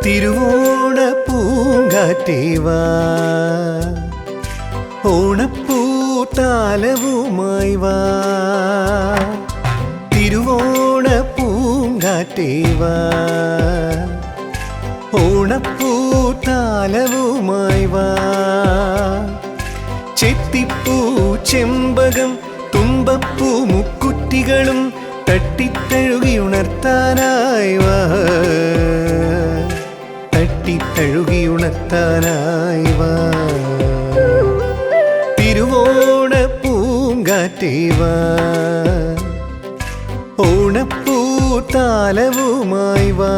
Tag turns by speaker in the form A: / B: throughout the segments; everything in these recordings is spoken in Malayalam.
A: തിരുവോണ പൂങ്കാറ്റേവാ ഓണപ്പൂത്താലവുമായി വാ തിരുവോണ പൂങ്കാറ്റേവാ ഓണപ്പൂത്താലവുമായി വാ ചെത്തിപ്പൂ ചെമ്പകം തുമ്പപ്പൂ മുക്കുറ്റികളും തട്ടിത്തഴുകി ഉണർത്താനായി വാ തട്ടിത്തഴുകി ഉണർത്താനായി വാ തിരുവോണ പൂങ്കാറ്റേവാ ഓണപ്പൂത്താലവുമായി വാ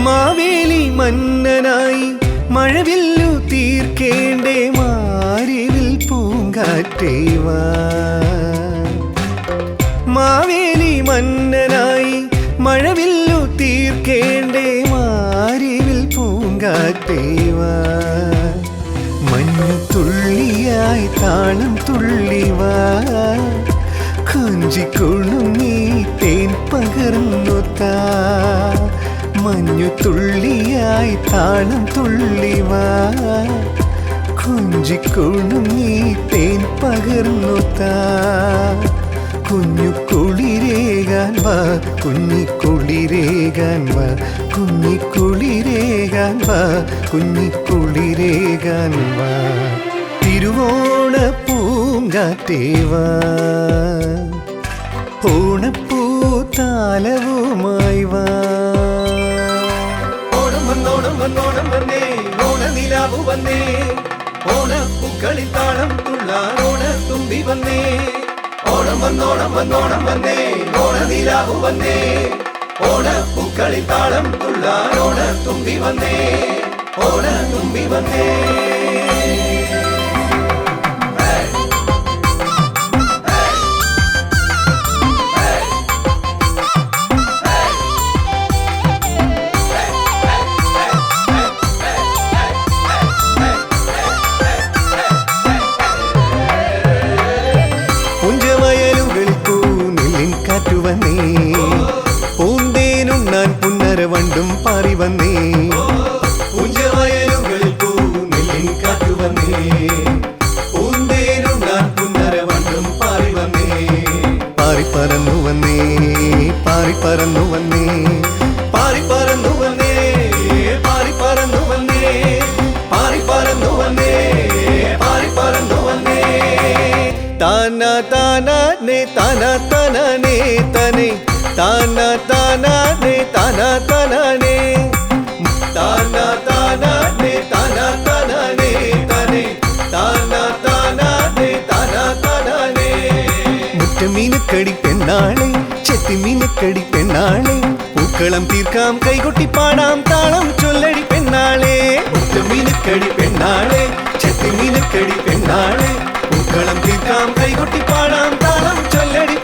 A: മാവേലി മന്നനായി മഴവില്ലു തീർക്കേണ്ടേ മാരിവിൽ പൂങ്കാറ്റേവാ മാവേലി മന്നനായി മഴവില്ലു തീർക്കേണ്ടേ മാരിവിൽ പൂങ്കാറ്റേവാ മഞ്ഞു തുള്ളിയായി താളം തുള്ളിവാ കൊഞ്ചിക്കൊള്ളുന്നീ തേൻ പകർന്നുത്താ മഞ്ഞു തുള്ളിയായി താളം തുള്ളിവാ കൊഞ്ചിക്കൊള്ളുന്നീ തേൻ പകർന്നുത്താ കുഞ്ഞു കുളിരേകാൻ വാ കുഞ്ഞിക്കുളിരേകാൻ വാ കുഞ്ഞിക്കുളിരേകാൻ വാ കുഞ്ഞിക്കുളിരേകാൻ വാ തിരുവോണ പൂങ്കാറ്റേവാ ഓണപ്പൂത്താലവുമായി വാ
B: ഓണം വന്നേ ഓണനിലാവു വന്നേ ഓണപ്പൂക്കളിൽ താളം തുള്ളാൻ ഓണത്തുമ്പി വന്നേ ഓണം വന്നേ ഓണനിലാവു വന്നേ ഓണപ്പൂക്കളിൽ താളം തുള്ളാൻ ഓണത്തുമ്പി വന്നേ ഓണത്തുമ്പി വന്നേ
A: പൂന്തേനുണ്ണാൻ പുന്നര വണ്ടും പാറി വന്നേ
B: പുഞ്ചവയലുകളിൽ പൂനെല്ലിൻ കാറ്റു വന്നേ പൂന്തേനുണ്ണാൻ പുന്നര വണ്ടും പാറി വന്നേ
A: പാറി പറന്നു വന്നേ പാറി പറന്നു വന്നേ
B: പാറി പറന്നു വന്നേ പാറി പറന്നു വന്നേ പാറി പറന്നു വന്നേ പാറി പറന്നു വന്നേ
A: താന താന നേ താന താന നേ തനേ താന താന നേ താന താന നേ
B: താന താന നേ താന താന നേ തനേ താന താന നേ താന താന നേ
A: മുറ്റമീനുക്കടി പെണ്ണാളെ ചെത്തിമീനുക്കടി പെണ്ണാളെ പൂക്കളം തീർക്കാം കൈകൊട്ടി പാടാം താളം ചൊല്ലടി പെണ്ണാളെ
B: മുറ്റമീനുക്കടി പെണ്ണാളെ ചെത്തിമീനുക്കടി പെണ്ണാളെ പൂക്കളം തീർക്കാം കൈകൊട്ടി പാടാം താളം ചൊല്ലടി